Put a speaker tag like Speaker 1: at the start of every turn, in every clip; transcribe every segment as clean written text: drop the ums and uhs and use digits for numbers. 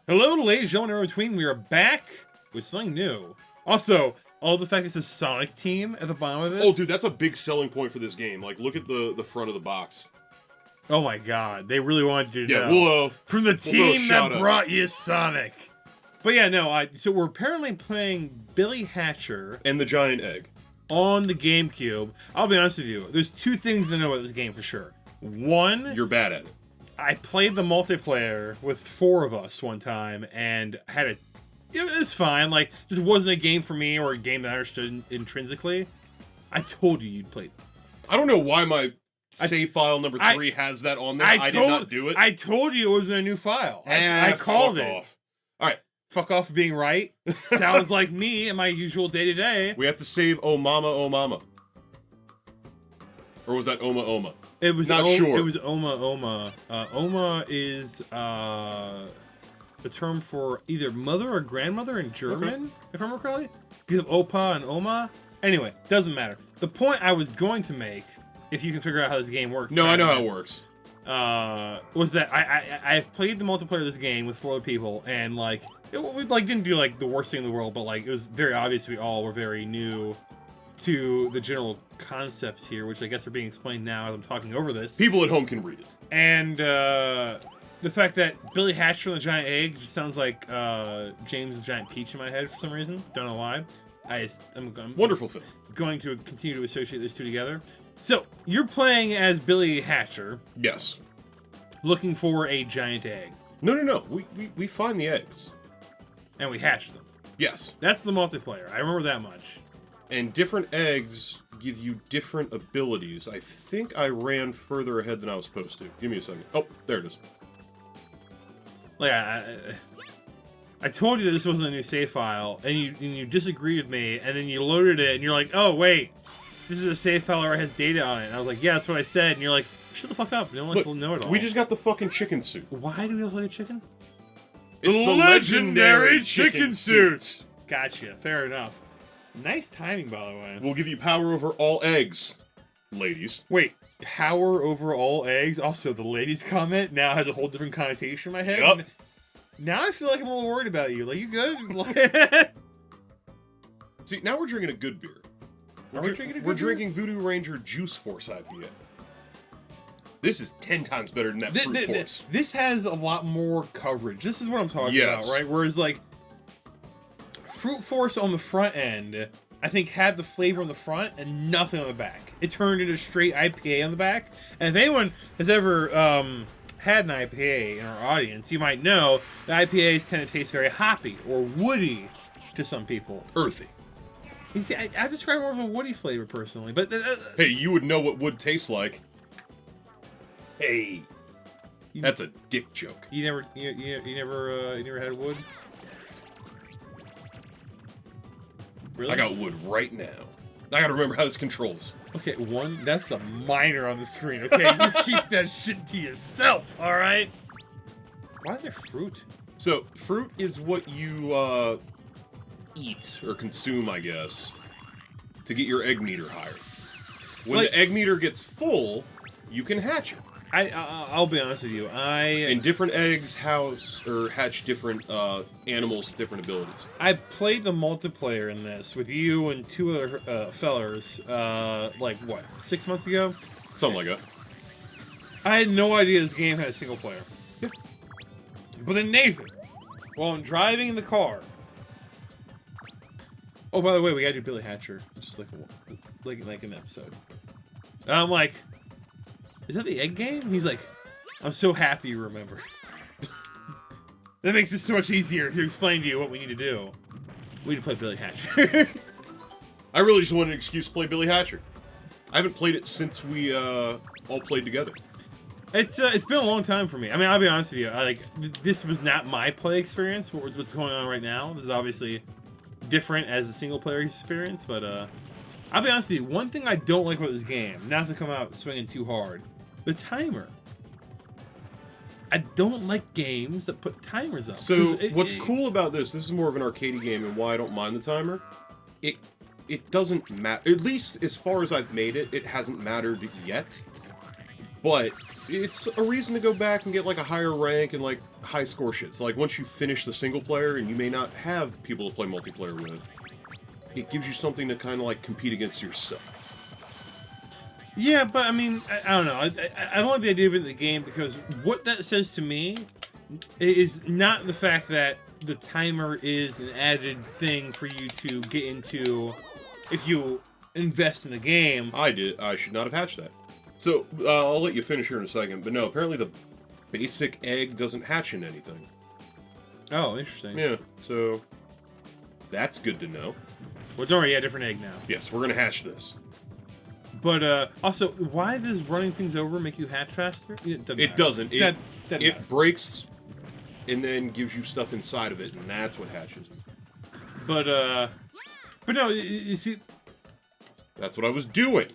Speaker 1: Hello, ladies and gentlemen, in between. We are back with something new. Also, all the fact it's a Sonic team at the bottom of this.
Speaker 2: Oh, dude, that's a big selling point for this game. Like, look at the front of the box.
Speaker 1: Oh my god, they really wanted you to know.
Speaker 2: We'll,
Speaker 1: from the team that
Speaker 2: out.
Speaker 1: brought you Sonic. But yeah, no, so we're apparently playing Billy Hatcher.
Speaker 2: And the giant egg.
Speaker 1: On the Gamecube. I'll be honest with you, there's two things I know about this game for sure. One,
Speaker 2: you're bad at it.
Speaker 1: I played the multiplayer with 4 of us one time, and had it was fine. Like, just wasn't a game for me or a game that I understood intrinsically. I told you you'd play.
Speaker 2: I don't know why my save file number 3 has that on there. I did not do it.
Speaker 1: I told you it wasn't a new file. I called it.
Speaker 2: Off. All right.
Speaker 1: Fuck off for being right. Sounds like me in my usual day-to-day.
Speaker 2: We have to save Oh Mama, Oh Mama. Or was that Oma Oma?
Speaker 1: It was
Speaker 2: not sure.
Speaker 1: It was Oma Oma. Oma is the term for either mother or grandmother in German, if I remember correctly. Because of Opa and Oma. Anyway, doesn't matter. The point I was going to make, if you can figure out how this game works.
Speaker 2: No, I know how it works.
Speaker 1: Was that I've played the multiplayer of this game with 4 other people, and like we didn't do like the worst thing in the world, but like it was very obvious we all were very new to the general concepts here, which I guess are being explained now as I'm talking over this.
Speaker 2: People at home can read it.
Speaker 1: And the fact that Billy Hatcher and the Giant Egg just sounds like James the Giant Peach in my head for some reason. Don't know why. I'm
Speaker 2: wonderful film.
Speaker 1: Going to continue to associate those two together. So, you're playing as Billy Hatcher.
Speaker 2: Yes.
Speaker 1: Looking for a giant egg.
Speaker 2: No. We find the eggs.
Speaker 1: And we hatch them.
Speaker 2: Yes.
Speaker 1: That's the multiplayer. I remember that much. And
Speaker 2: different eggs give you different abilities. I think I ran further ahead than I was supposed to. Give me a second. Oh, there it is.
Speaker 1: Like, I told you that this wasn't a new save file, and you disagreed with me, and then you loaded it, and you're like, oh, wait, this is a save file that has data on it. And I was like, yeah, that's what I said. And you're like, shut the fuck up. No one wants to know it all.
Speaker 2: We just got the fucking chicken suit.
Speaker 1: Why do we look like a chicken?
Speaker 2: It's the legendary chicken suit.
Speaker 1: Gotcha. Fair enough. Nice timing, by the way.
Speaker 2: We'll give you power over all eggs, ladies.
Speaker 1: Wait, power over all eggs? Also, the ladies comment now has a whole different connotation in my head.
Speaker 2: Yep.
Speaker 1: Now I feel like I'm a little worried about you. Like, you good?
Speaker 2: See, now we're drinking a good beer. We're drinking Voodoo Ranger Juice Force IPA. This is 10 times better than that Fruit Force.
Speaker 1: This has a lot more coverage. This is what I'm talking about, right? Whereas, like, Fruit Force on the front end, I think, had the flavor on the front and nothing on the back. It turned into straight IPA on the back. And if anyone has ever had an IPA in our audience, you might know that IPAs tend to taste very hoppy or woody to some people.
Speaker 2: Earthy.
Speaker 1: You see, I describe more of a woody flavor personally, but
Speaker 2: hey, you would know what wood tastes like. Hey, that's a dick joke.
Speaker 1: You never had wood? Really?
Speaker 2: I got wood right now. I gotta remember how this controls.
Speaker 1: Okay, that's a minor on the screen, okay? You keep that shit to yourself, alright? Why is there fruit?
Speaker 2: So, fruit is what you, eat or consume, I guess, to get your egg meter higher. When the egg meter gets full, you can hatch it.
Speaker 1: I'll be honest with you.
Speaker 2: And different eggs hatch different animals with different abilities.
Speaker 1: I played the multiplayer in this with you and 2 other fellers, like, what, 6 months ago?
Speaker 2: Something like that.
Speaker 1: I had no idea this game had a single player.
Speaker 2: Yeah.
Speaker 1: But then Nathan, while I'm driving in the car... Oh, by the way, we gotta do Billy Hatcher. Just like an episode. And I'm like... Is that the egg game? He's like, I'm so happy you remember. That makes it so much easier to explain to you what we need to do. We need to play Billy Hatcher.
Speaker 2: I really just wanted an excuse to play Billy Hatcher. I haven't played it since we all played together.
Speaker 1: It's been a long time for me. I mean, I'll be honest with you. This was not my play experience. What's going on right now? This is obviously different as a single player experience, but I'll be honest with you. One thing I don't like about this game, not to come out swinging too hard, the timer. I don't like games that put timers up.
Speaker 2: So what's cool about this is more of an arcade game, and why I don't mind the timer. It doesn't matter. At least as far as I've made it, it hasn't mattered yet. But it's a reason to go back and get like a higher rank and like high score shit. So like once you finish the single player and you may not have people to play multiplayer with, it gives you something to kind of like compete against yourself.
Speaker 1: Yeah, but I mean, I don't know. I don't like the idea of it in the game because what that says to me is not the fact that the timer is an added thing for you to get into if you invest in the game.
Speaker 2: I should not have hatched that. So, I'll let you finish here in a second, but no, apparently the basic egg doesn't hatch in anything.
Speaker 1: Oh, interesting.
Speaker 2: Yeah, so that's good to know.
Speaker 1: Well, don't worry, yeah, different egg now.
Speaker 2: Yes, we're gonna hatch this.
Speaker 1: But, also, why does running things over make you hatch faster?
Speaker 2: It doesn't. It breaks and then gives you stuff inside of it, and that's what hatches.
Speaker 1: But no, you see...
Speaker 2: That's what I was doing.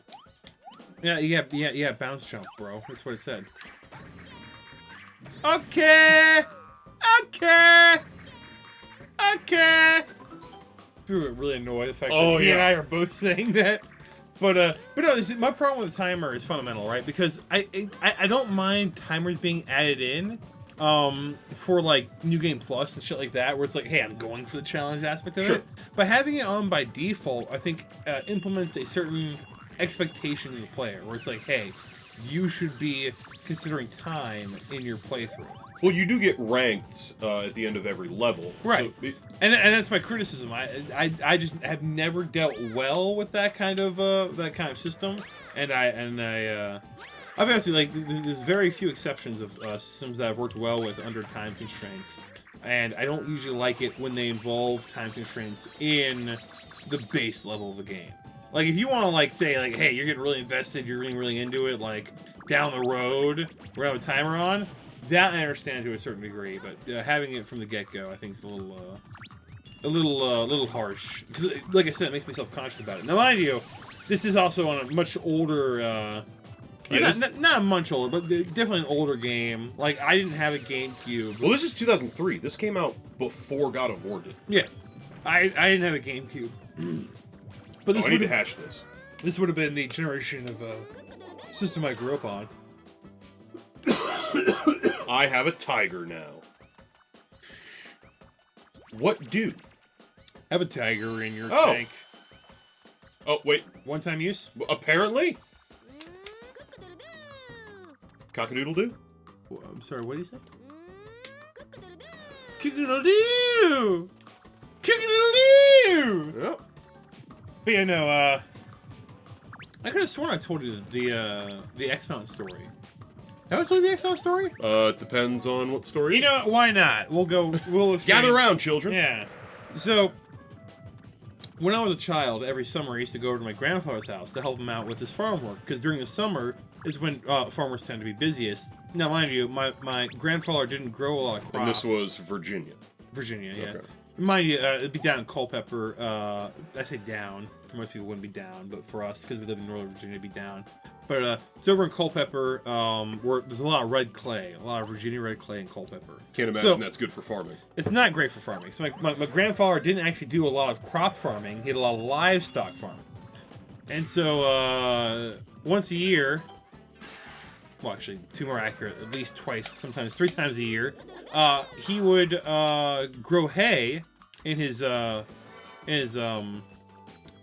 Speaker 1: Yeah, bounce jump, bro. That's what it said. Okay! People get really annoyed the fact that he and I are both saying that. But no, my problem with the timer is fundamental, right? Because I don't mind timers being added in for like New Game Plus and shit like that, where it's like, hey, I'm going for the challenge aspect of it. But having it on by default, I think implements a certain expectation in the player, where it's like, hey, you should be considering time in your playthrough.
Speaker 2: Well, you do get ranked at the end of every level,
Speaker 1: right?
Speaker 2: So
Speaker 1: and that's my criticism. I just have never dealt well with that kind of system, and I obviously, like, there's very few exceptions of systems that I've worked well with under time constraints, and I don't usually like it when they involve time constraints in the base level of the game. Like, if you want to, like, say, like, hey, you're getting really invested, you're getting really into it, like, down the road, we're gonna have a timer on, that I understand to a certain degree, but having it from the get-go, I think is a little harsh. Because, like I said, it makes me self-conscious about it. Now, mind you, this is also on a much older, not much older, but definitely an older game. Like, I didn't have a GameCube.
Speaker 2: Well, this is 2003. This came out before God of War did.
Speaker 1: Yeah. I didn't have a GameCube. But
Speaker 2: I need to hash this.
Speaker 1: This would have been the generation of system I grew up on.
Speaker 2: I have a tiger now. What do?
Speaker 1: Have a tiger in your tank.
Speaker 2: Oh, wait.
Speaker 1: One-time use?
Speaker 2: Apparently. Cock-a-doodle-doo?
Speaker 1: Oh, I'm sorry, what did he say? Cock-a-doodle-doo! Cock-a-doodle-doo!
Speaker 2: Yep.
Speaker 1: But yeah, no, I could have sworn I told you the Exxon story. Have I told you the Exxon story?
Speaker 2: Depends on what story.
Speaker 1: You know, why not? We'll
Speaker 2: gather around, children.
Speaker 1: Yeah. So, when I was a child, every summer I used to go over to my grandfather's house to help him out with his farm work, because during the summer is when farmers tend to be busiest. Now, mind you, my grandfather didn't grow a lot of crops.
Speaker 2: And this was Virginia.
Speaker 1: Virginia, yeah.
Speaker 2: Okay.
Speaker 1: Mind you, it'd be down in Culpeper. I say down. For most people, it wouldn't be down, but for us, because we live in Northern Virginia, it'd be down. But it's over in Culpeper, where there's a lot of red clay, a lot of Virginia red clay in Culpeper.
Speaker 2: Can't imagine that's good for farming.
Speaker 1: It's not great for farming. So my grandfather didn't actually do a lot of crop farming. He had a lot of livestock farming. And so once a year, well, actually, to be more accurate, at least twice, sometimes 3 times a year, he would grow hay in his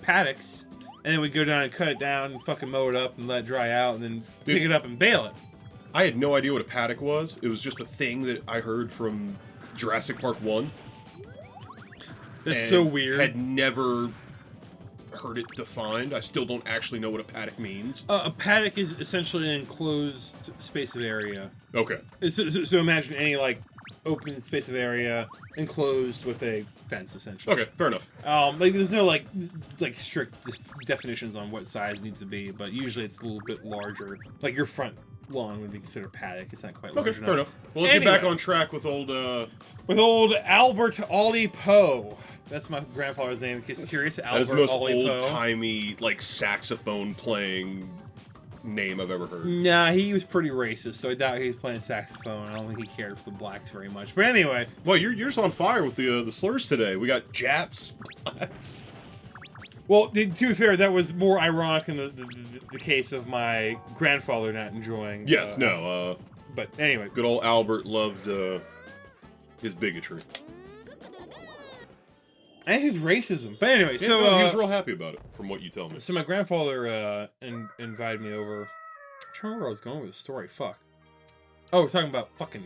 Speaker 1: paddocks, and then we'd go down and cut it down and fucking mow it up and let it dry out, and then pick it up and bale it.
Speaker 2: I had no idea what a paddock was. It was just a thing that I heard from Jurassic Park 1.
Speaker 1: That's so weird.
Speaker 2: Had never heard it defined. I still don't actually know what a paddock means.
Speaker 1: A paddock is essentially an enclosed space of area.
Speaker 2: Okay.
Speaker 1: So imagine any, like, open space of area enclosed with a fence, essentially.
Speaker 2: Okay, fair enough.
Speaker 1: Like, there's no, like strict definitions on what size it needs to be, but usually it's a little bit larger. Like, your front lawn would be considered paddock. It's not quite large enough.
Speaker 2: Okay, fair enough. Well, let's get back on track with old...
Speaker 1: With old Albert Ollie Poe. That's my grandfather's name, in case you're curious. Albert
Speaker 2: That is the most
Speaker 1: Ollie Poe.
Speaker 2: old-timey, like, saxophone-playing name I've ever heard.
Speaker 1: Nah, he was pretty racist, so I doubt he was playing saxophone. I don't think he cared for the blacks very much. But anyway.
Speaker 2: Well, you're just on fire with the slurs today. We got Japs, blacks.
Speaker 1: Well, to be fair, that was more ironic in the case of my grandfather not enjoying.
Speaker 2: Yes,
Speaker 1: but anyway.
Speaker 2: Good old Albert loved his bigotry.
Speaker 1: And his racism. But anyway,
Speaker 2: yeah,
Speaker 1: so...
Speaker 2: no, he was real happy about it, from what you tell me.
Speaker 1: So my grandfather invited me over. I'm trying to remember where I was going with the story. Fuck. Oh, we're talking about fucking...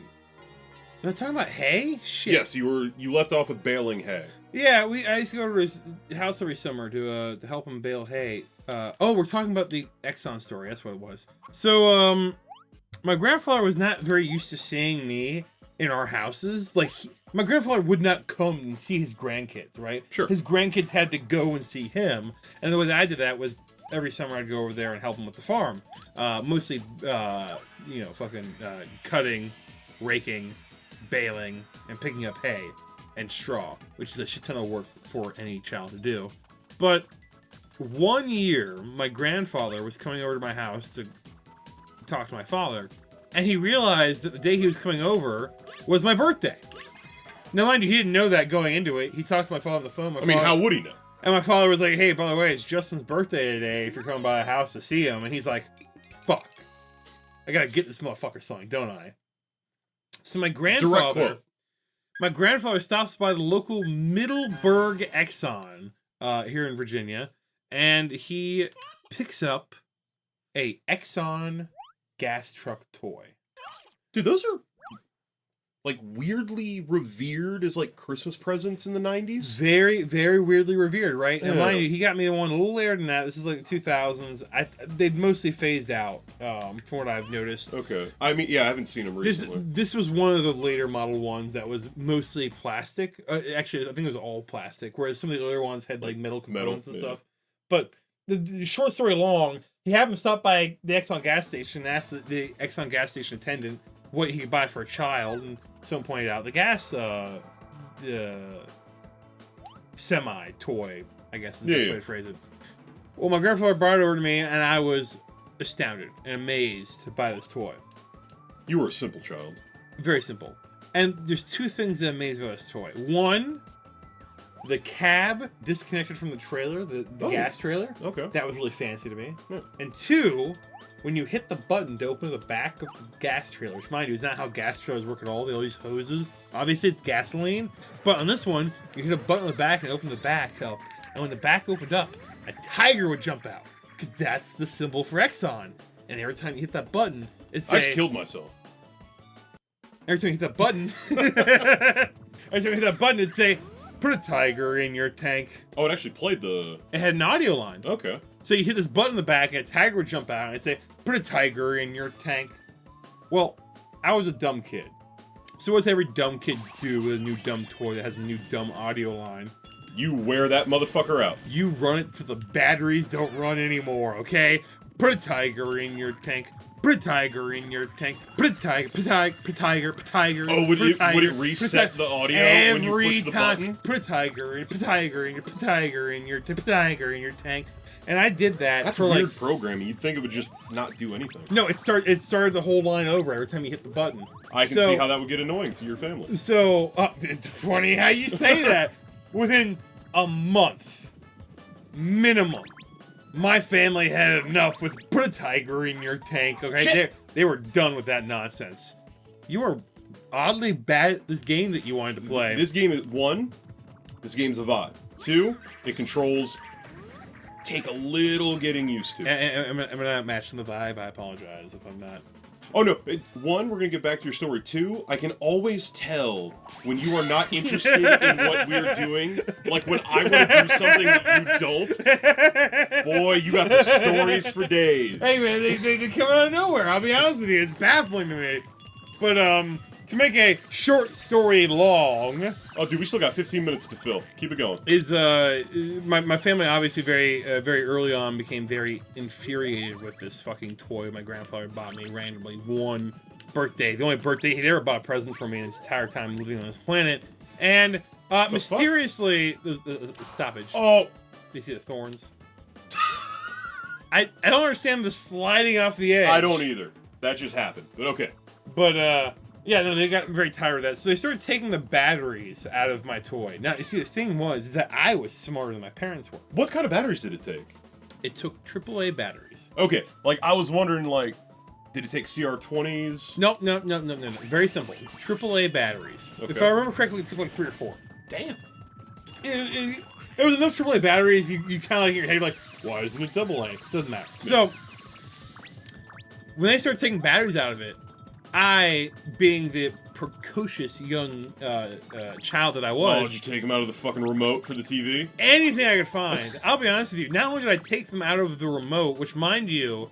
Speaker 1: We're talking about hay? Shit.
Speaker 2: Yes, you left off with baling hay.
Speaker 1: Yeah, I used to go to his house every summer to help him bale hay. We're talking about the Exxon story. That's what it was. So, my grandfather was not very used to seeing me in our houses. Like, my grandfather would not come and see his grandkids, right?
Speaker 2: Sure.
Speaker 1: His grandkids had to go and see him. And the way that I did that was every summer I'd go over there and help him with the farm. Mostly, fucking cutting, raking, baling, and picking up hay and straw, which is a shit ton of work for any child to do. But one year, my grandfather was coming over to my house to talk to my father, and he realized that the day he was coming over was my birthday. Now, mind you, he didn't know that going into it. He talked to my father on the phone.
Speaker 2: How would he know?
Speaker 1: And my father was like, hey, by the way, it's Justin's birthday today if you're coming by the house to see him. And he's like, fuck. I gotta get this motherfucker something, don't I? So my grandfather stops by the local Middleburg Exxon here in Virginia, and he picks up a Exxon gas truck toy.
Speaker 2: Dude, those are like weirdly revered as like Christmas presents in the 90s.
Speaker 1: Very, very weirdly revered, right?
Speaker 2: Yeah.
Speaker 1: And mind you, he got me one a little later than that. This is like the 2000s. They'd mostly phased out, from what I've noticed.
Speaker 2: Okay. I mean, yeah, I haven't seen them recently.
Speaker 1: This was one of the later model ones that was mostly plastic. Actually, I think it was all plastic, whereas some of the other ones had like metal components and stuff. But the short story long, he happened to stop by the Exxon gas station and asked the Exxon gas station attendant what he could buy for a child, and someone pointed out the gas semi toy, I guess is the best way to phrase it. Well, my grandfather brought it over to me, and I was astounded and amazed by this toy.
Speaker 2: You were a simple child.
Speaker 1: Very simple. And there's two things that amaze me about this toy. One, the cab disconnected from the trailer, the gas trailer.
Speaker 2: Okay.
Speaker 1: That was really fancy to me.
Speaker 2: Yeah.
Speaker 1: And two, when you hit the button to open the back of the gas trailer, which mind you is not how gas trailers work at all. They all use hoses. Obviously it's gasoline, but on this one, you hit a button on the back and open the back up. And when the back opened up, a tiger would jump out, because that's the symbol for Exxon. And every time you hit that button, it's
Speaker 2: I just killed myself.
Speaker 1: Every time you hit that button, it'd say, put a tiger in your tank.
Speaker 2: Oh, it actually played the...
Speaker 1: It had an audio line.
Speaker 2: Okay.
Speaker 1: So you hit this button in the back, and a tiger would jump out, and it'd say, put a tiger in your tank. Well, I was a dumb kid. So what's every dumb kid do with a new dumb toy that has a new dumb audio line?
Speaker 2: You wear that motherfucker out.
Speaker 1: You run it till the batteries don't run anymore, okay? Put a tiger in your tank. Put a tiger in your tank. Put a tiger, put a tiger.
Speaker 2: Oh, would it reset the audio when you push the button?
Speaker 1: Put a tiger in your tank. And I did that.
Speaker 2: That's
Speaker 1: for
Speaker 2: weird programming. You'd think it would just not do anything.
Speaker 1: No, it started the whole line over every time you hit the button.
Speaker 2: I can see how that would get annoying to your family.
Speaker 1: So, it's funny how you say that. Within a month, minimum, my family had enough with put a tiger in your tank, okay? They were done with that nonsense. You were oddly bad at this game that you wanted to play.
Speaker 2: This game is, one, this game's a vibe. Two, it controls take a little getting used to.
Speaker 1: I'm not matching the vibe. I apologize if I'm not.
Speaker 2: Oh no, one, we're gonna get back to your story. Two, I can always tell when you are not interested in what we're doing. Like when I want to do something that you don't. Boy, you got the stories for days.
Speaker 1: Hey man, they come out of nowhere. I'll be honest with you, it's baffling to me. But to make a short story long.
Speaker 2: Oh dude, we still got 15 minutes to fill. Keep it going.
Speaker 1: Is my family obviously very early on became very infuriated with this fucking toy my grandfather bought me randomly one birthday. The only birthday he'd ever bought a present for me in his entire time living on this planet. And mysteriously, the stoppage.
Speaker 2: Oh,
Speaker 1: you see the thorns? I don't understand the sliding off the edge.
Speaker 2: I don't either. That just happened. But okay.
Speaker 1: But Yeah, no, they got very tired of that. So they started taking the batteries out of my toy. Now, you see, the thing is that I was smarter than my parents were.
Speaker 2: What kind of batteries did it take?
Speaker 1: It took AAA batteries.
Speaker 2: Okay, like, I was wondering, like, did it take CR20s?
Speaker 1: No. Very simple. AAA batteries. Okay. If I remember correctly, it took like 3 or 4.
Speaker 2: Damn.
Speaker 1: It was enough AAA batteries, you kind of like in your head, you're like, why isn't it AA? Doesn't matter. Yeah. So, when they started taking batteries out of it, I, being the precocious young child that I was...
Speaker 2: Oh, did you take them out of the fucking remote for the TV?
Speaker 1: Anything I could find. I'll be honest with you. Not only did I take them out of the remote, which, mind you,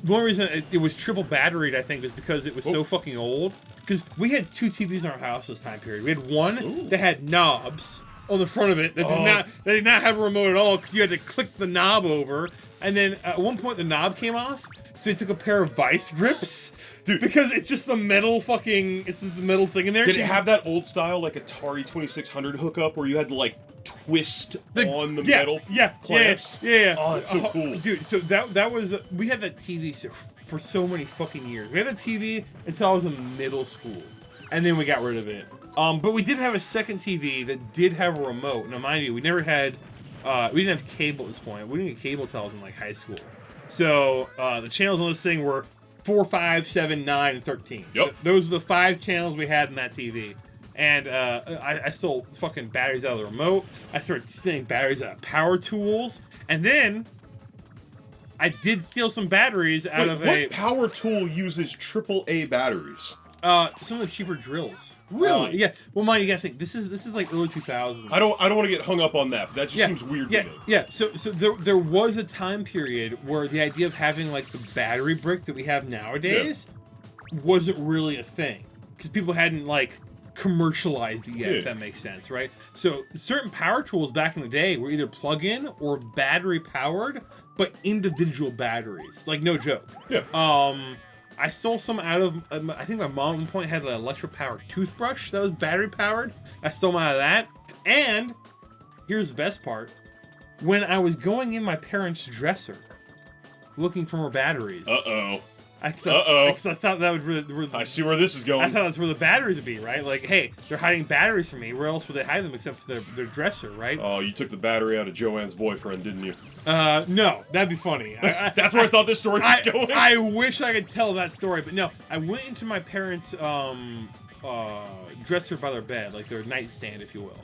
Speaker 1: the only reason it was triple batteried, I think, is because it was so fucking old. Because we had 2 TVs in our house this time period. We had one that had knobs on the front of it that did not have a remote at all, because you had to click the knob over. And then at one point the knob came off, so we took a pair of vice grips. Dude, because it's just the metal it's the metal thing in there.
Speaker 2: Did it have that old style, like, Atari 2600 hookup where you had to, like, twist on the metal clamps?
Speaker 1: Yeah.
Speaker 2: Oh, that's so cool.
Speaker 1: Dude, so that was, we had that TV for so many fucking years. We had that TV until I was in middle school. And then we got rid of it. But we did have a second TV that did have a remote. Now, mind you, we never had, we didn't have cable at this point. We didn't get cable until I was in, like, high school. So, the channels on this thing were 4, 5, 7, 9, and 13.
Speaker 2: Yep.
Speaker 1: Those were the 5 channels we had in that TV. And I stole fucking batteries out of the remote. I started stealing batteries out of power tools. And then I did steal some batteries out of
Speaker 2: what power tool uses AAA batteries?
Speaker 1: Some of the cheaper drills.
Speaker 2: Really?
Speaker 1: Yeah. Well, mind you, gotta think this is like early 2000s.
Speaker 2: I don't want to get hung up on that. But that just seems weird to me.
Speaker 1: Yeah. So there was a time period where the idea of having like the battery brick that we have nowadays wasn't really a thing, because people hadn't like commercialized it yet. If that makes sense, right? So certain power tools back in the day were either plug-in or battery powered, but individual batteries. Like, no joke.
Speaker 2: Yeah.
Speaker 1: I stole some out of, I think my mom at one point had an electric-powered toothbrush that was battery-powered. I stole them out of that. And, here's the best part. When I was going in my parents' dresser, looking for more batteries.
Speaker 2: Uh-oh.
Speaker 1: Because I thought that would
Speaker 2: I see where this is going.
Speaker 1: I thought that's where the batteries would be, right? Like, hey, they're hiding batteries from me. Where else would they hide them except for their dresser, right?
Speaker 2: Oh, you took the battery out of Joanne's boyfriend, didn't you?
Speaker 1: No, that'd be funny.
Speaker 2: That's where I thought this story was going.
Speaker 1: I wish I could tell that story, but no. I went into my parents' dresser by their bed, like their nightstand, if you will.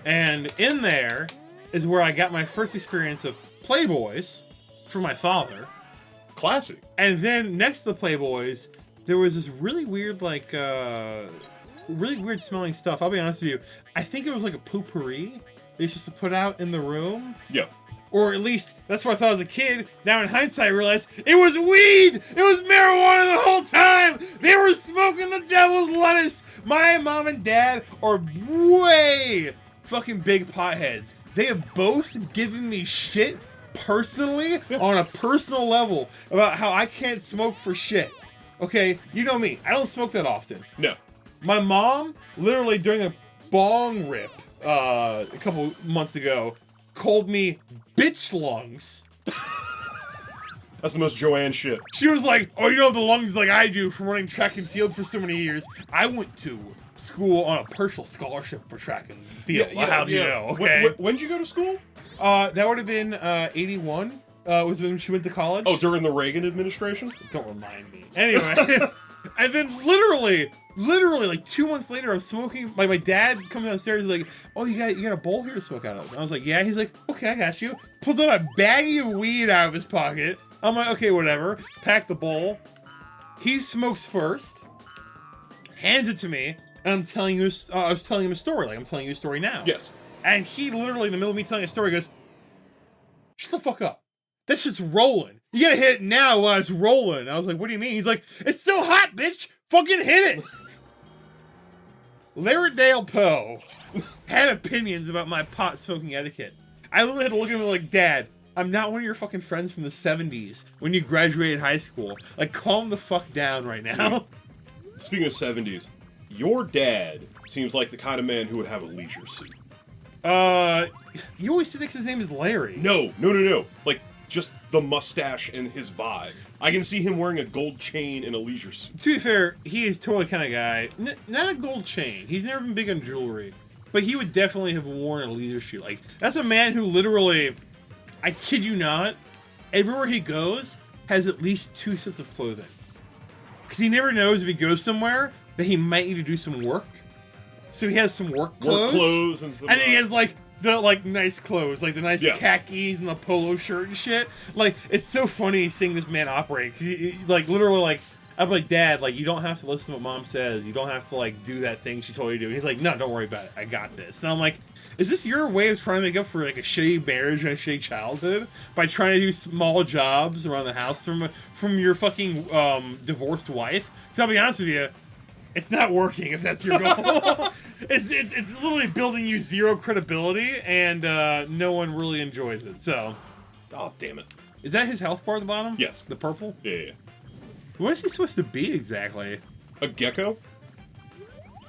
Speaker 1: And in there is where I got my first experience of Playboys from my father.
Speaker 2: Classic.
Speaker 1: And then next to the Playboys, there was this really weird, like, really weird smelling stuff. I'll be honest with you. I think it was like a potpourri they used to put out in the room.
Speaker 2: Yeah.
Speaker 1: Or at least, that's what I thought as a kid. Now in hindsight, I realized it was weed! It was marijuana the whole time! They were smoking the devil's lettuce! My mom and dad are way fucking big potheads. They have both given me shit personally, on a personal level, about how I can't smoke for shit. Okay, you know me. I don't smoke that often.
Speaker 2: No.
Speaker 1: My mom, literally during a bong rip a couple months ago, called me bitch lungs.
Speaker 2: That's the most Joanne shit.
Speaker 1: She was like, oh, you know the lungs like I do from running track and field for so many years. I went to school on a partial scholarship for track and field. How do you know? Okay.
Speaker 2: When did you go to school?
Speaker 1: That would have been 81. Was when she went to college.
Speaker 2: Oh, during the Reagan administration?
Speaker 1: Don't remind me. Anyway, and then literally, like 2 months later, I'm smoking. Like my dad comes downstairs, he's like, "Oh, you got a bowl here to smoke out of?" And I was like, "Yeah." He's like, "Okay, I got you." Pulls out a baggie of weed out of his pocket. I'm like, "Okay, whatever." Pack the bowl. He smokes first, hands it to me, and I'm telling you. I was telling him a story. Like I'm telling you a story now.
Speaker 2: Yes.
Speaker 1: And he literally, in the middle of me telling a story, goes, "Shut the fuck up. That shit's rolling. You gotta hit it now while it's rolling." I was like, "What do you mean?" He's like, "It's still hot, bitch. Fucking hit it." Larry Dale Poe had opinions about my pot smoking etiquette. I literally had to look at him like, "Dad, I'm not one of your fucking friends from the 70s when you graduated high school. Like, calm the fuck down right now."
Speaker 2: Speaking of 70s, your dad seems like the kind of man who would have a leisure suit.
Speaker 1: You always say that 'cause his name is Larry.
Speaker 2: No. Like, just the mustache and his vibe. I can see him wearing a gold chain and a leisure suit.
Speaker 1: To be fair, he is totally kind of guy. Not a gold chain. He's never been big on jewelry. But he would definitely have worn a leisure suit. Like, that's a man who literally, I kid you not, everywhere he goes has at least 2 sets of clothing. Because he never knows if he goes somewhere that he might need to do some work. So he has some work clothes. And then he has, like, the, like, nice clothes. Like, the nice khakis and the polo shirt and shit. Like, it's so funny seeing this man operate. Because he, like, literally, like, I'm like, Dad, like, you don't have to listen to what Mom says. You don't have to, like, do that thing she told you to do. And he's like, no, don't worry about it. I got this. And I'm like, is this your way of trying to make up for, like, a shitty marriage and a shitty childhood? By trying to do small jobs around the house from your fucking divorced wife? Because I'll be honest with you, it's not working if that's your goal. It's literally building you 0 credibility, and no one really enjoys it, so.
Speaker 2: Oh, damn it.
Speaker 1: Is that his health bar at the bottom?
Speaker 2: Yes.
Speaker 1: The purple?
Speaker 2: Yeah.
Speaker 1: What is he supposed to be exactly?
Speaker 2: A gecko?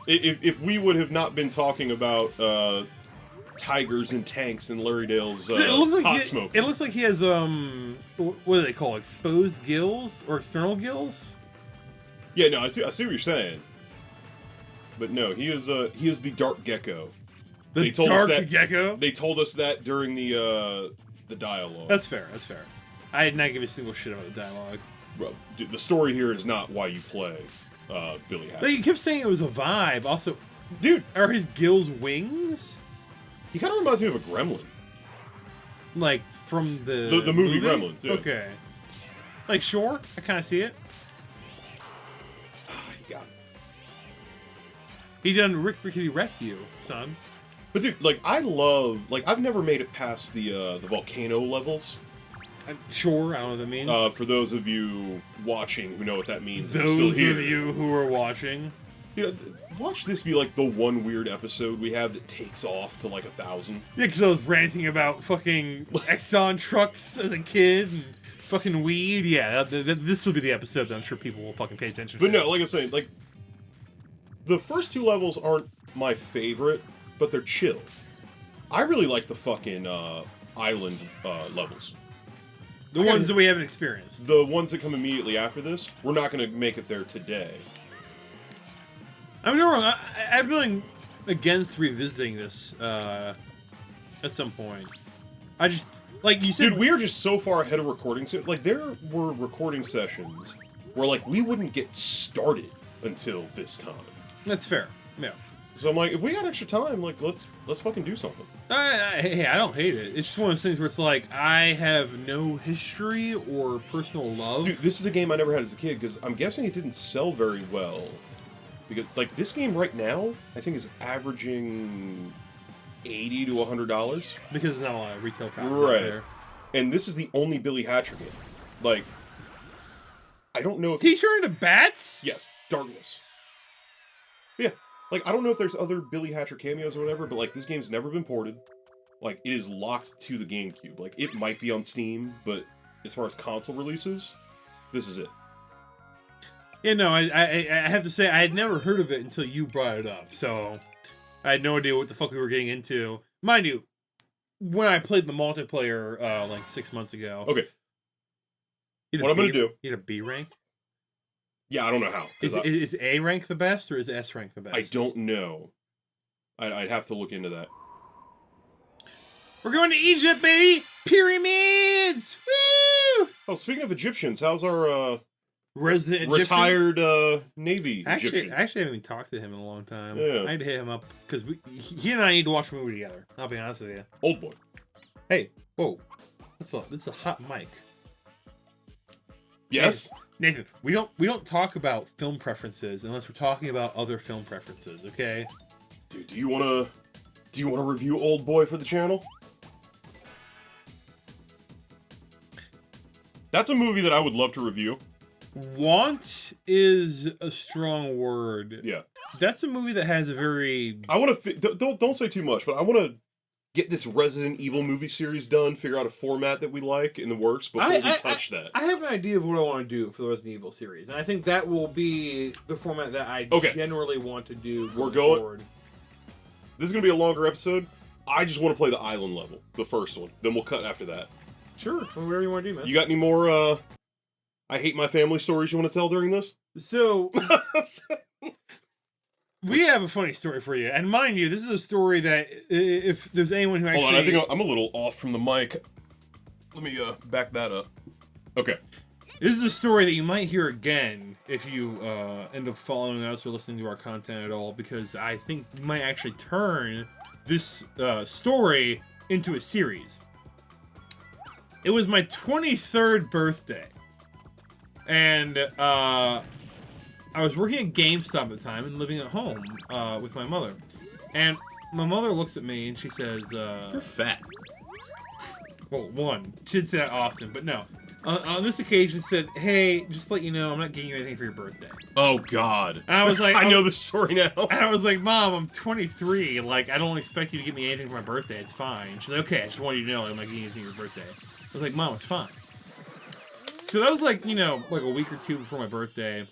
Speaker 2: If we would have not been talking about tigers and tanks and Larrydale's hot smoke.
Speaker 1: It looks like he has, what do they call it? Exposed gills? Or external gills?
Speaker 2: Yeah, no, I see what you're saying. But no, he is the dark gecko.
Speaker 1: The dark gecko?
Speaker 2: They told us that during the dialogue.
Speaker 1: That's fair, that's fair. I did not give a single shit about the dialogue.
Speaker 2: Well, dude, the story here is not why you play Billy Hatcher.
Speaker 1: You kept saying it was a vibe. Also,
Speaker 2: dude,
Speaker 1: are his gills wings?
Speaker 2: He kind of reminds me of a gremlin.
Speaker 1: Like, from the
Speaker 2: movie Gremlins, yeah.
Speaker 1: Okay. Like, sure, I kind of see it.
Speaker 2: You got it.
Speaker 1: He done Rickety Wreck You, son.
Speaker 2: But dude, like, I've never made it past the volcano levels.
Speaker 1: Sure, I don't know what that means.
Speaker 2: For those of you watching who know what that means,
Speaker 1: those
Speaker 2: still here.
Speaker 1: of you who are watching,
Speaker 2: you know, watch this be like the one weird episode we have that takes off to like 1,000.
Speaker 1: Yeah, because I was ranting about fucking Exxon trucks as a kid and fucking weed. Yeah, this will be the episode that I'm sure people will fucking pay attention to.
Speaker 2: But no, like I'm saying, like, the first 2 levels aren't my favorite, but they're chill. I really like the fucking island levels.
Speaker 1: The ones that we haven't experienced.
Speaker 2: The ones that come immediately after this, we're not going to make it there today.
Speaker 1: I'm not wrong. I've been against revisiting this at some point. I just, like you said...
Speaker 2: Dude, we are just so far ahead of recording. Like, there were recording sessions where, like, we wouldn't get started until this time.
Speaker 1: That's fair. Yeah.
Speaker 2: So I'm like, if we got extra time, like, let's fucking do something.
Speaker 1: Hey, I don't hate it. It's just one of those things where it's like, I have no history or personal love.
Speaker 2: Dude, this is a game I never had as a kid, because I'm guessing it didn't sell very well. Because, like, this game right now, I think is averaging $80 to $100.
Speaker 1: Because there's not a lot of retail copies out there.
Speaker 2: And this is the only Billy Hatcher game. Like, I don't know if...
Speaker 1: Did he turn into bats?
Speaker 2: Yes, Darkness. Yeah. Like, I don't know if there's other Billy Hatcher cameos or whatever, but, like, this game's never been ported. Like, it is locked to the GameCube. Like, it might be on Steam, but as far as console releases, this is it.
Speaker 1: Yeah, no, I have to say, I had never heard of it until you brought it up, so I had no idea what the fuck we were getting into. Mind you, when I played the multiplayer, like 6 months ago...
Speaker 2: Okay. What I'm gonna do...
Speaker 1: You had a B rank?
Speaker 2: Yeah, I don't know how.
Speaker 1: Is A rank the best, or is S rank the best?
Speaker 2: I don't know. I'd have to look into that.
Speaker 1: We're going to Egypt, baby! Pyramids! Woo!
Speaker 2: Oh, speaking of Egyptians, how's our
Speaker 1: resident
Speaker 2: retired Navy Egyptian?
Speaker 1: I actually haven't even talked to him in a long time.
Speaker 2: Yeah.
Speaker 1: I need to hit him up, because he and I need to watch a movie together. I'll be honest with you.
Speaker 2: Old boy.
Speaker 1: Hey, whoa. That's a hot mic.
Speaker 2: Yes?
Speaker 1: Nathan, we don't talk about film preferences unless we're talking about other film preferences, okay?
Speaker 2: Dude, do you wanna review Old Boy for the channel? That's a movie that I would love to review.
Speaker 1: Want is a strong word.
Speaker 2: Yeah.
Speaker 1: That's a movie that has a very...
Speaker 2: I want to... Don't say too much, but I want to get this Resident Evil movie series done, figure out a format that we like in the works before we touch that.
Speaker 1: I have an idea of what I want to do for the Resident Evil series, and I think that will be the format that I generally want to do forward.
Speaker 2: This is going to be a longer episode. I just want to play the island level, the first one. Then we'll cut after that.
Speaker 1: Sure, whatever you want to do, man.
Speaker 2: You got any more, I hate my family stories you want to tell during this?
Speaker 1: So, we have a funny story for you. And mind you, this is a story that if there's anyone who actually...
Speaker 2: Hold on, I think I'm a little off from the mic. Let me back that up. Okay.
Speaker 1: This is a story that you might hear again if you end up following us or listening to our content at all, because I think you might actually turn this story into a series. It was my 23rd birthday, and I was working at GameStop at the time and living at home with my mother. And my mother looks at me and she says,
Speaker 2: You're fat.
Speaker 1: Well, one. She didn't say that often, but no. On this occasion said, hey, just to let you know, I'm not getting you anything for your birthday.
Speaker 2: Oh, God.
Speaker 1: And I was like...
Speaker 2: I know the story now.
Speaker 1: And I was like, Mom, I'm 23. Like, I don't expect you to get me anything for my birthday. It's fine. She's like, okay, I just wanted you to know I'm not getting you anything for your birthday. I was like, Mom, it's fine. So that was like, you know, like a week or two before my birthday.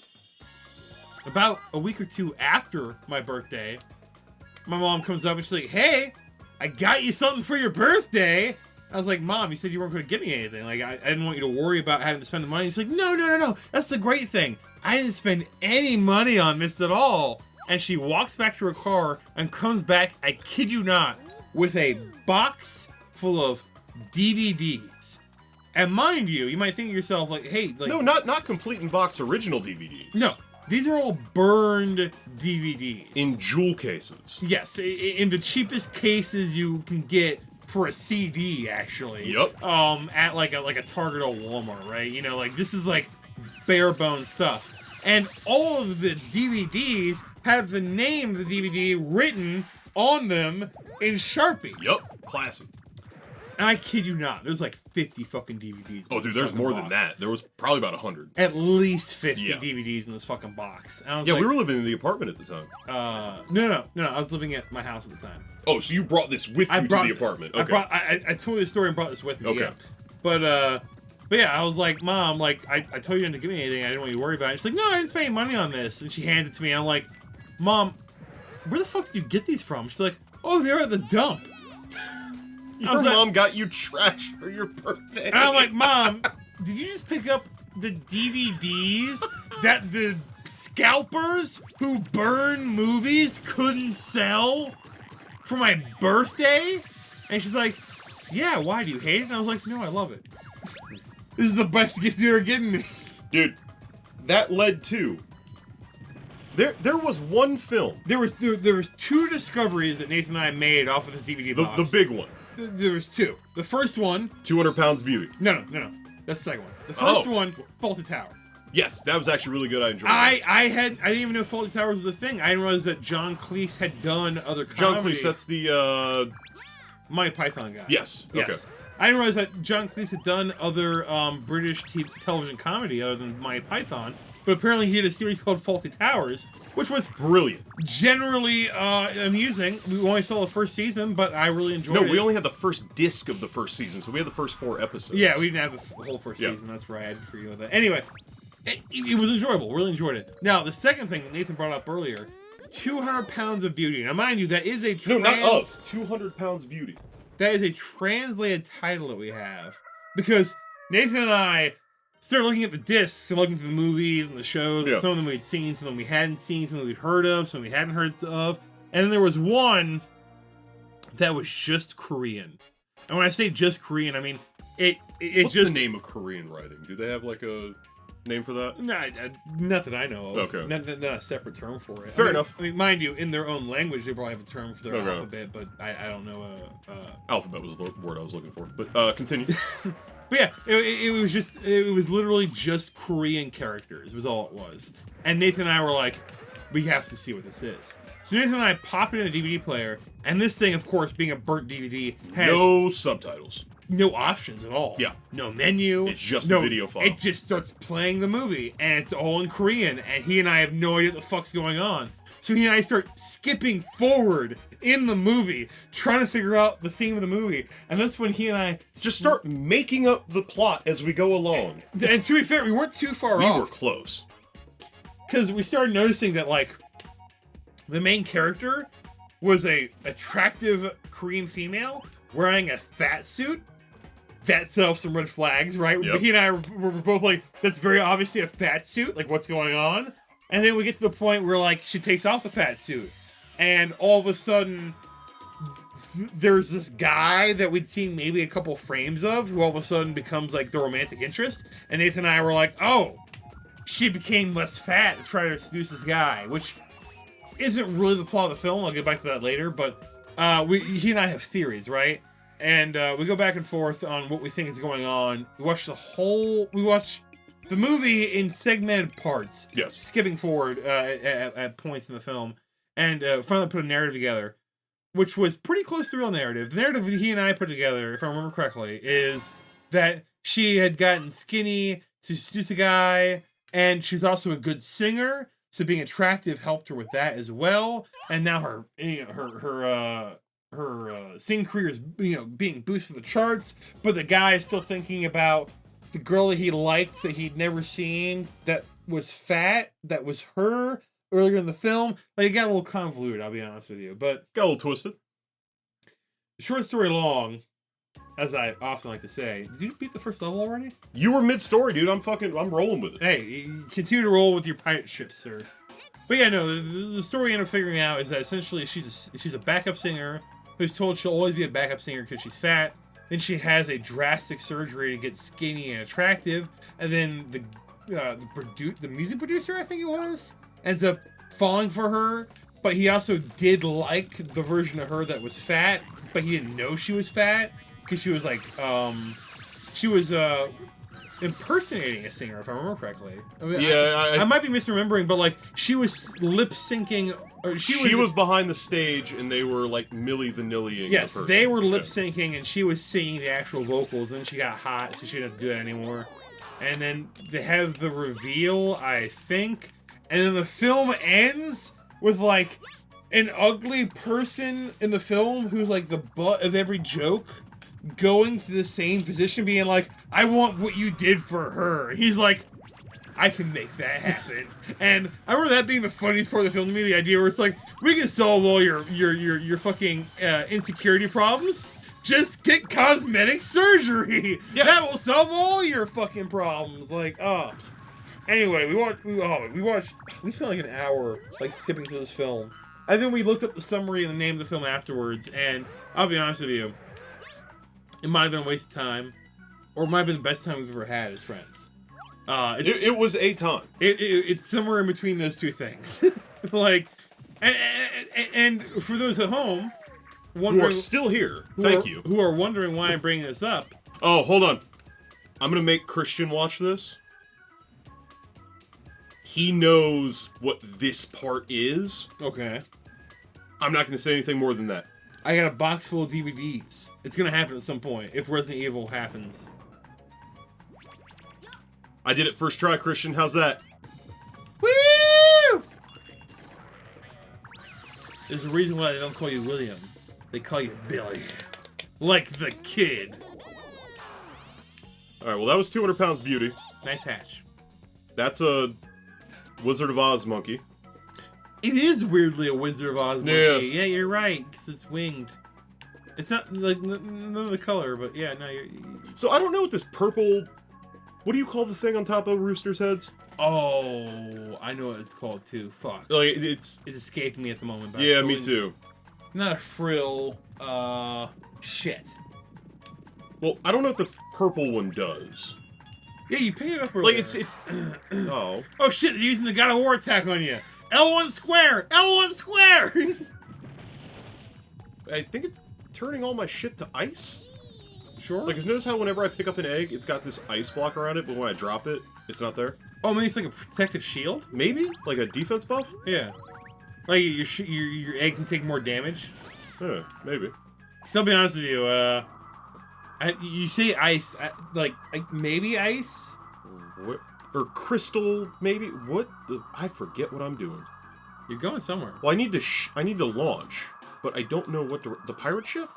Speaker 1: About a week or two after my birthday, my mom comes up and she's like, hey, I got you something for your birthday. I was like, Mom, you said you weren't going to give me anything. Like, I didn't want you to worry about having to spend the money. She's like, no. That's the great thing. I didn't spend any money on this at all. And she walks back to her car and comes back, I kid you not, with a box full of DVDs. And mind you, you might think to yourself, like, hey... like,
Speaker 2: no, not complete in box original DVDs.
Speaker 1: No. These are all burned DVDs.
Speaker 2: In jewel cases.
Speaker 1: Yes, in the cheapest cases you can get for a CD, actually.
Speaker 2: Yep.
Speaker 1: At like a Target or Walmart, right? You know, like this is like bare bones stuff. And all of the DVDs have the name of the DVD written on them in Sharpie.
Speaker 2: Yep. Classic.
Speaker 1: And I kid you not, there's like 50 fucking DVDs.
Speaker 2: Oh, dude, there's more than that. There was probably about 100.
Speaker 1: At least 50 DVDs in this fucking box. And I was like,
Speaker 2: we were living in the apartment at the time.
Speaker 1: No. I was living at my house at the time.
Speaker 2: Oh, so you brought this with you to the apartment. Okay.
Speaker 1: I told you the story and brought this with me.
Speaker 2: Okay.
Speaker 1: Yeah. But yeah, I was like, Mom, like, I told you not to give me anything. I didn't want you to worry about it. She's like, no, I didn't spend any money on this. And she hands it to me, and I'm like, Mom, where the fuck did you get these from? She's like, oh, they're at the dump.
Speaker 2: Your mom got you trash for your birthday.
Speaker 1: And I'm like, Mom, did you just pick up the DVDs that the scalpers who burn movies couldn't sell for my birthday? And she's like, yeah, why, do you hate it? And I was like, no, I love it. This is the best gift you're ever getting me.
Speaker 2: Dude, that led to... There was one film.
Speaker 1: There was two discoveries that Nathan and I made off of this DVD box.
Speaker 2: The big one.
Speaker 1: There was two. The first one...
Speaker 2: 200 Pounds Beauty.
Speaker 1: No. That's the second one. The first one, Faulty Tower.
Speaker 2: Yes, that was actually really good. I enjoyed it.
Speaker 1: I didn't even know Faulty Towers was a thing. I didn't realize that John Cleese had done other comedy.
Speaker 2: John Cleese, that's the,
Speaker 1: Monty Python guy.
Speaker 2: Yes. Okay.
Speaker 1: I didn't realize that John Cleese had done other British television comedy other than Monty Python. But apparently he did a series called Faulty Towers, which was
Speaker 2: brilliant.
Speaker 1: Generally amusing. We only saw the first season, but I really enjoyed it.
Speaker 2: No, we only had the first disc of the first season, so we had the first 4 episodes.
Speaker 1: Yeah, we didn't have the whole first season. That's where I had for you with that. Anyway, it was enjoyable. Really enjoyed it. Now, the second thing that Nathan brought up earlier, 200 Pounds of Beauty. Now, mind you, that is a...
Speaker 2: No, not of. 200 Pounds Beauty.
Speaker 1: That is a translated title that we have. Because Nathan and I started looking at the discs and looking through the movies and the shows. Yeah. Some of them we'd seen, some of them we hadn't seen, some of them we'd heard of, some we hadn't heard of. And then there was one that was just Korean. And when I say just Korean, I mean,
Speaker 2: What's the name of Korean writing? Do they have like a name for that?
Speaker 1: No, not that I know of.
Speaker 2: Okay.
Speaker 1: Not a separate term for it.
Speaker 2: Fair enough.
Speaker 1: I mean, mind you, in their own language, they probably have a term for their alphabet, but I don't know.
Speaker 2: Alphabet was the word I was looking for. But continue.
Speaker 1: But yeah, it was literally just Korean characters, was all it was. And Nathan and I were like, we have to see what this is. So Nathan and I pop it in a DVD player, and this thing, of course, being a burnt DVD, has
Speaker 2: no subtitles.
Speaker 1: No options at all.
Speaker 2: Yeah.
Speaker 1: No menu.
Speaker 2: It's just a video file.
Speaker 1: It just starts playing the movie, and it's all in Korean, and he and I have no idea what the fuck's going on. So he and I start skipping forward in the movie, trying to figure out the theme of the movie. And that's when he and I...
Speaker 2: just start making up the plot as we go along.
Speaker 1: And to be fair, we weren't too far off.
Speaker 2: We were close.
Speaker 1: Because we started noticing that, like, the main character was a attractive Korean female wearing a fat suit. that set off some red flags, right?
Speaker 2: Yep.
Speaker 1: He and I were both like, that's very obviously a fat suit. Like, what's going on? And then we get to the point where, like, she takes off the fat suit. And all of a sudden, there's this guy that we'd seen maybe a couple frames of who all of a sudden becomes, like, the romantic interest. And Nathan and I were like, oh, she became less fat to try to seduce this guy, which isn't really the plot of the film. I'll get back to that later. But he and I have theories, right? And we go back and forth on what we think is going on. We watch the movie in segmented parts.
Speaker 2: Yes.
Speaker 1: Skipping forward at points in the film. And finally put a narrative together, which was pretty close to the real narrative. The narrative that he and I put together, if I remember correctly, is that she had gotten skinny to seduce a guy, and she's also a good singer, so being attractive helped her with that as well. And now her singing career is being boosted for the charts, but the guy is still thinking about the girl that he liked that he'd never seen that was fat, that was her earlier in the film. Like, it got a little convoluted, I'll be honest with you. But
Speaker 2: got a little twisted.
Speaker 1: Short story long, as I often like to say, did you beat the first level already?
Speaker 2: You were mid-story, dude. I'm rolling with it.
Speaker 1: Hey, continue to roll with your pirate ship, sir. But yeah, no, the story I end up figuring out is that essentially she's a backup singer who's told she'll always be a backup singer because she's fat. Then she has a drastic surgery to get skinny and attractive, and then the music producer, I think it was, ends up falling for her. But he also did like the version of her that was fat, but he didn't know she was fat because she was like impersonating a singer, if I remember correctly. I mean,
Speaker 2: yeah,
Speaker 1: I might be misremembering, but like she was lip syncing.
Speaker 2: She was behind the stage, and they were like Milli Vanilli-ing.
Speaker 1: Yes, they were lip syncing, and she was singing the actual vocals. And then she got hot, so she didn't have to do that anymore. And then they have the reveal, I think, and then the film ends with like an ugly person in the film who's like the butt of every joke, going to the same position, being like, I want what you did for her. He's like, I can make that happen. And I remember that being the funniest part of the film to me, the idea where it's like, we can solve all your fucking insecurity problems. Just get cosmetic surgery. Yes. That will solve all your fucking problems. Like, oh. Anyway, we spent like an hour like skipping through this film. And then we looked up the summary and the name of the film afterwards, and I'll be honest with you, it might have been a waste of time, or it might have been the best time we've ever had as friends.
Speaker 2: It was a time.
Speaker 1: It's somewhere in between those two things. Like, and for those at home,
Speaker 2: who are still here,
Speaker 1: who are wondering why I'm bringing this up.
Speaker 2: Oh, hold on. I'm gonna make Christian watch this. He knows what this part is.
Speaker 1: Okay.
Speaker 2: I'm not gonna say anything more than that.
Speaker 1: I got a box full of DVDs. It's gonna happen at some point, if Resident Evil happens.
Speaker 2: I did it first try, Christian. How's that?
Speaker 1: Woo! There's a reason why they don't call you William. They call you Billy. Like the kid.
Speaker 2: Alright, well that was 200 pounds beauty.
Speaker 1: Nice hatch.
Speaker 2: That's a Wizard of Oz monkey.
Speaker 1: It is weirdly a Wizard of Oz monkey. Yeah, you're right, because it's winged. It's not like none of the color, but yeah, no.
Speaker 2: So I don't know what this purple. What do you call the thing on top of roosters' heads?
Speaker 1: Oh, I know what it's called too. Fuck.
Speaker 2: Like it's
Speaker 1: escaping me at the moment. But
Speaker 2: yeah, me too.
Speaker 1: Not a frill. Shit.
Speaker 2: Well, I don't know what the purple one does.
Speaker 1: Yeah, you pick it up earlier.
Speaker 2: Like it's oh.
Speaker 1: Oh shit! They're using the God of War attack on you. L1 square. L1 square.
Speaker 2: I think it's turning all my shit to ice.
Speaker 1: Sure.
Speaker 2: Like, notice how whenever I pick up an egg, it's got this ice block around it, but when I drop it, it's not there?
Speaker 1: Oh, maybe it's like a protective shield?
Speaker 2: Maybe? Like a defense buff?
Speaker 1: Yeah. Like, your egg can take more damage?
Speaker 2: Yeah, maybe.
Speaker 1: So I'll be honest with you, you say ice, like maybe ice?
Speaker 2: What? Or crystal, maybe? What the... I forget what I'm doing.
Speaker 1: You're going somewhere.
Speaker 2: Well, I need to launch, but I don't know what the pirate ship?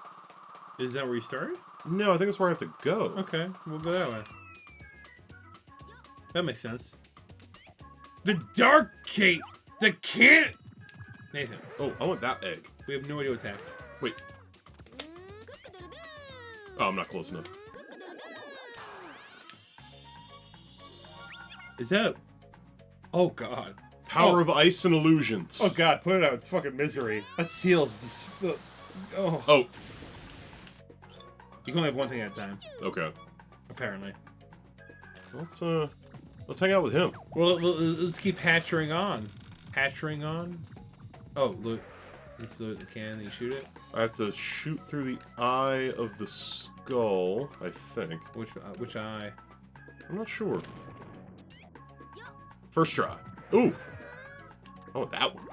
Speaker 1: Is that where you started?
Speaker 2: No, I think that's where I have to go.
Speaker 1: Okay, we'll go that way. That makes sense. The Dark Cape! The can't... Nathan.
Speaker 2: Oh, I want that egg.
Speaker 1: We have no idea what's happening.
Speaker 2: Wait. Oh, I'm not close enough.
Speaker 1: Is that... Oh, God.
Speaker 2: Power of ice and illusions.
Speaker 1: Oh, God. Put it out. It's fucking misery. That seal's just... Oh.
Speaker 2: Oh.
Speaker 1: You can only have one thing at a time.
Speaker 2: Okay.
Speaker 1: Apparently.
Speaker 2: Let's hang out with him.
Speaker 1: Well, let's keep hatchering on. Hatchering on? Oh, look. This is the can, you shoot it?
Speaker 2: I have to shoot through the eye of the skull, I think.
Speaker 1: Which eye?
Speaker 2: I'm not sure. First try. Ooh! Oh, that one.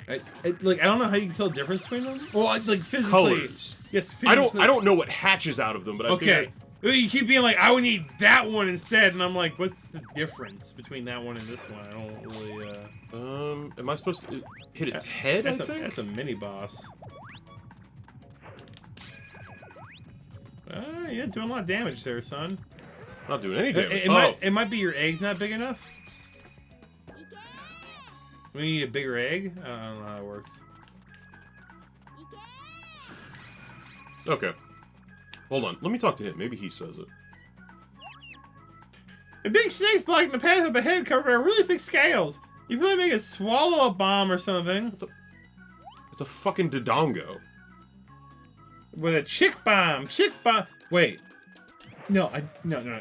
Speaker 1: I don't know how you can tell the difference between them. Well, like physically.
Speaker 2: Colors.
Speaker 1: Yes, physically.
Speaker 2: I don't know what hatches out of them, but I think
Speaker 1: you keep being like, I would need that one instead, and I'm like, what's the difference between that one and this one? I don't really,
Speaker 2: am I supposed to hit its head, I think?
Speaker 1: That's a mini-boss. You're doing a lot of damage there, son.
Speaker 2: Not doing any damage.
Speaker 1: It might be your egg's not big enough. We need a bigger egg? I don't know how it works.
Speaker 2: Okay. Hold on. Let me talk to him. Maybe he says it.
Speaker 1: A big snake's blocking the path of a head covered by really thick scales. You probably make it swallow a bomb or something.
Speaker 2: It's a fucking Dodongo.
Speaker 1: With a chick bomb. Chick bomb. Wait. No.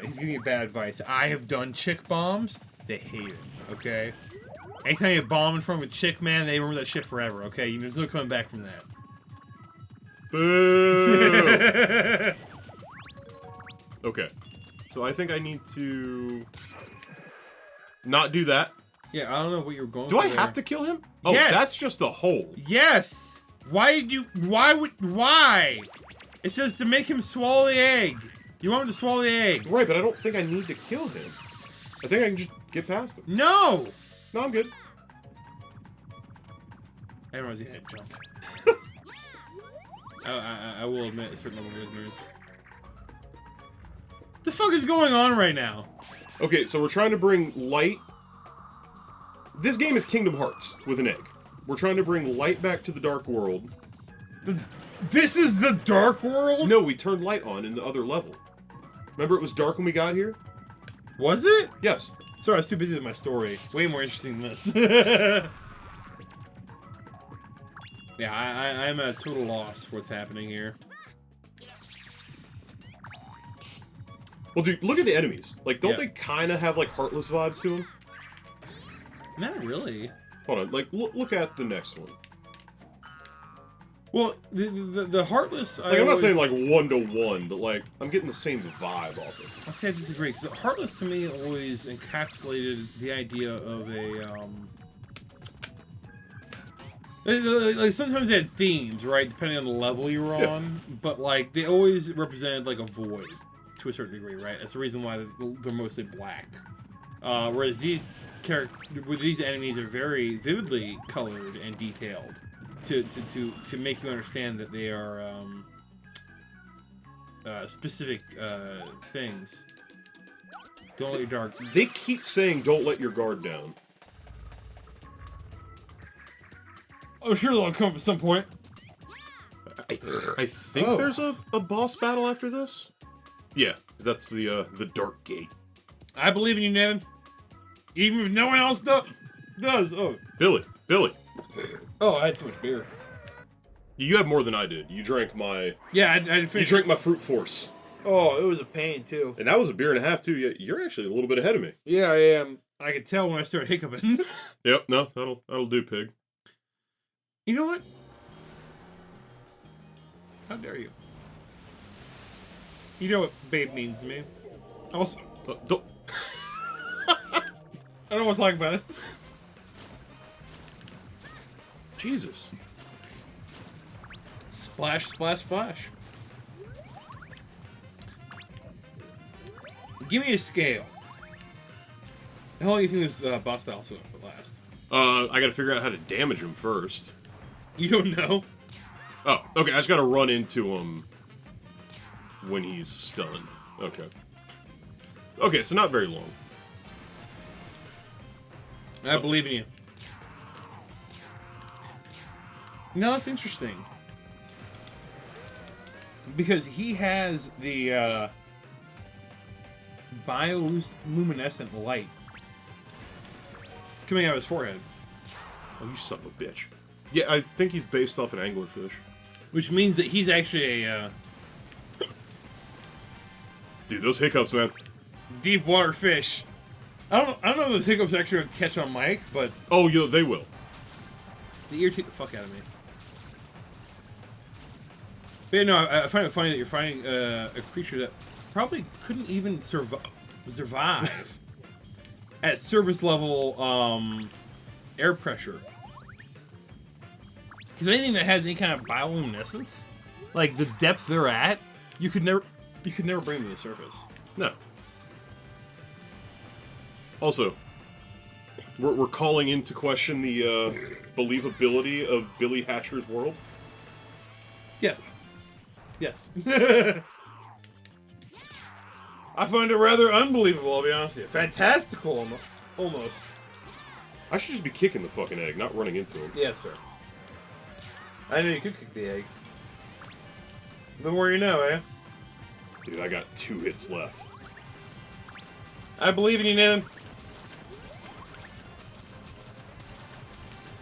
Speaker 1: He's giving you bad advice. I have done chick bombs. They hate it. Okay? Anytime you bomb in front of a chick, man, they remember that shit forever. Okay? There's no coming back from that.
Speaker 2: Boo! Okay. So I think I need to not do that.
Speaker 1: Yeah, I don't know what you're going
Speaker 2: for.
Speaker 1: Do I
Speaker 2: have to kill him? Oh,
Speaker 1: yes.
Speaker 2: That's just a hole.
Speaker 1: Yes! Why? It says to make him swallow the egg. You want him to swallow the egg.
Speaker 2: Right, but I don't think I need to kill him. I think I can just get past him.
Speaker 1: No!
Speaker 2: No, I'm good.
Speaker 1: Everyone's gonna jump. I will admit a certain level of ignorance. The fuck is going on right now?
Speaker 2: Okay, so we're trying to bring light. This game is Kingdom Hearts with an egg. We're trying to bring light back to the dark world.
Speaker 1: This is the dark world?
Speaker 2: No, we turned light on in the other level. Remember it was dark when we got here?
Speaker 1: Was it?
Speaker 2: Yes.
Speaker 1: Sorry, I was too busy with my story. Way more interesting than this. Yeah, I'm at a total loss for what's happening here.
Speaker 2: Well, dude, look at the enemies. Like, don't they kind of have, like, Heartless vibes to them?
Speaker 1: Not really.
Speaker 2: Hold on, like, look at the next one.
Speaker 1: Well, the Heartless...
Speaker 2: Like, I'm not saying, like, 1-to-1, but, like, I'm getting the same vibe off it.
Speaker 1: I say I disagree, because Heartless, to me, always encapsulated the idea of a, like, sometimes they had themes, right, depending on the level you were on, but, like, they always represented, like, a void, to a certain degree, right? That's the reason why they're mostly black. Whereas these enemies are very vividly colored and detailed to make you understand that they are specific things. Don't let your dark...
Speaker 2: They keep saying don't let your guard down.
Speaker 1: I'm sure they'll come at some point.
Speaker 2: I think there's a boss battle after this. Yeah, because that's the Dark Gate.
Speaker 1: I believe in you, Nevin. Even if no one else does. Oh,
Speaker 2: Billy.
Speaker 1: Oh, I had too much beer.
Speaker 2: You had more than I did. You drank my...
Speaker 1: Yeah, I finished.
Speaker 2: You drank my Fruit Force.
Speaker 1: Oh, it was a pain, too.
Speaker 2: And that was a beer and a half, too. You're actually a little bit ahead of me.
Speaker 1: Yeah, I am. I could tell when I started hiccuping.
Speaker 2: Yep, no, that'll do, pig.
Speaker 1: You know what? How dare you? You know what babe means to me. Also,
Speaker 2: don't...
Speaker 1: I don't want to talk about it.
Speaker 2: Jesus.
Speaker 1: Splash, splash, splash. Give me a scale. How long do you think this boss battle will last?
Speaker 2: I gotta figure out how to damage him first.
Speaker 1: You don't know?
Speaker 2: Oh, okay, I just gotta run into him when he's stunned. Okay. Okay, so not very long.
Speaker 1: I believe in you. No, that's interesting. Because he has the bioluminescent light coming out of his forehead.
Speaker 2: Oh, you son of a bitch. Yeah, I think he's based off an anglerfish.
Speaker 1: Which means that he's actually a...
Speaker 2: Dude, those hiccups, man.
Speaker 1: deep water fish. I don't know if those hiccups actually gonna catch on mic, but...
Speaker 2: Oh, yeah, they will.
Speaker 1: They irritate the fuck out of me. But yeah, no, I find it funny that you're finding a creature that probably couldn't even survive at surface level air pressure. Because anything that has any kind of bioluminescence, like the depth they're at, you could never bring them to the surface.
Speaker 2: No. Also, we're calling into question the believability of Billy Hatcher's world.
Speaker 1: Yes. Yes. I find it rather unbelievable, I'll be honest with you. Fantastical, almost.
Speaker 2: I should just be kicking the fucking egg, not running into him.
Speaker 1: Yeah, that's fair. I knew you could kick the egg. The more you know, eh?
Speaker 2: Dude, I got 2 hits left.
Speaker 1: I believe in you, Nathan.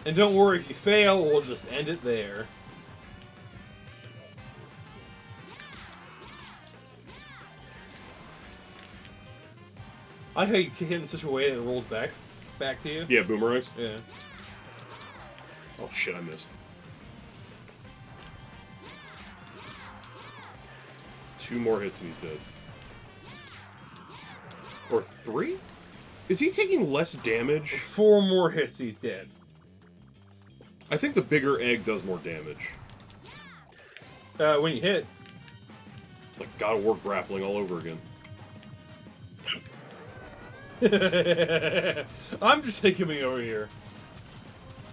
Speaker 1: And don't worry, if you fail, we'll just end it there. I like how you kick it in such a way that it rolls back to you.
Speaker 2: Yeah, boomerangs?
Speaker 1: Yeah.
Speaker 2: Oh shit, I missed. 2 more hits and he's dead. Or 3? Is he taking less damage?
Speaker 1: 4 more hits, he's dead.
Speaker 2: I think the bigger egg does more damage.
Speaker 1: When you hit.
Speaker 2: It's like God of War grappling all over again.
Speaker 1: I'm just coming over here.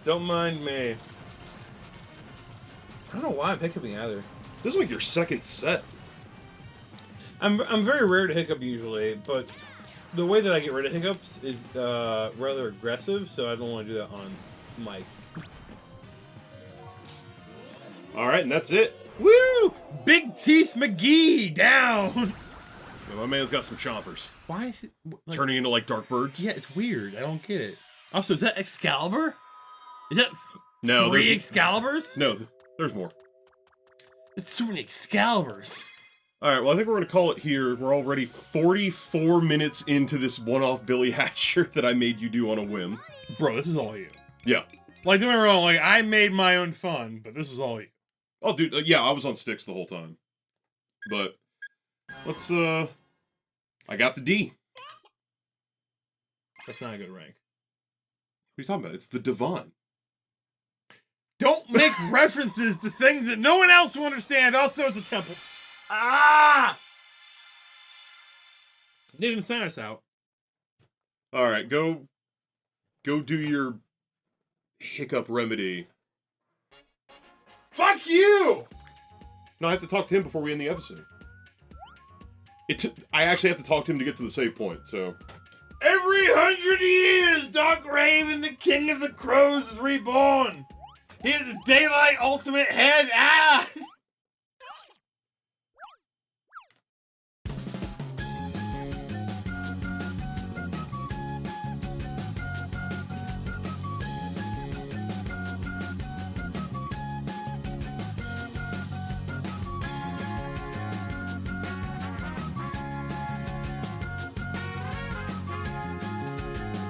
Speaker 1: Don't mind me. I don't know why I'm hiccuping either.
Speaker 2: This is like your second set.
Speaker 1: I'm very rare to hiccup usually, but the way that I get rid of hiccups is rather aggressive, so I don't want to do that on mic.
Speaker 2: Alright, and that's it.
Speaker 1: Woo! Big Teeth McGee down!
Speaker 2: Yeah, my man's got some chompers.
Speaker 1: Why is it... like,
Speaker 2: turning into, like, dark birds?
Speaker 1: Yeah, it's weird. I don't get it. Also, is that Excalibur? Is that
Speaker 2: no,
Speaker 1: 3 Excaliburs?
Speaker 2: No, there's more.
Speaker 1: It's so many Excaliburs.
Speaker 2: Alright, well, I think we're going to call it here. We're already 44 minutes into this one-off Billy Hatcher that I made you do on a whim.
Speaker 1: Bro, this is all you.
Speaker 2: Yeah.
Speaker 1: Like, don't get me wrong, like, I made my own fun, but this is all you.
Speaker 2: Oh, dude, yeah, I was on sticks the whole time. But, let's, I got the D.
Speaker 1: That's not a good rank.
Speaker 2: What are you talking about? It's the Devon.
Speaker 1: Don't make references to things that no one else will understand. Also, it's a temple. Ah! Didn't sign us out.
Speaker 2: Alright, go do your hiccup remedy.
Speaker 1: Fuck you!
Speaker 2: No, I have to talk to him before we end the episode. I actually have to talk to him to get to the save point, so...
Speaker 1: Every 100 years, Doc Raven, the King of the Crows, is reborn! He is the Daylight Ultimate Head! Ah!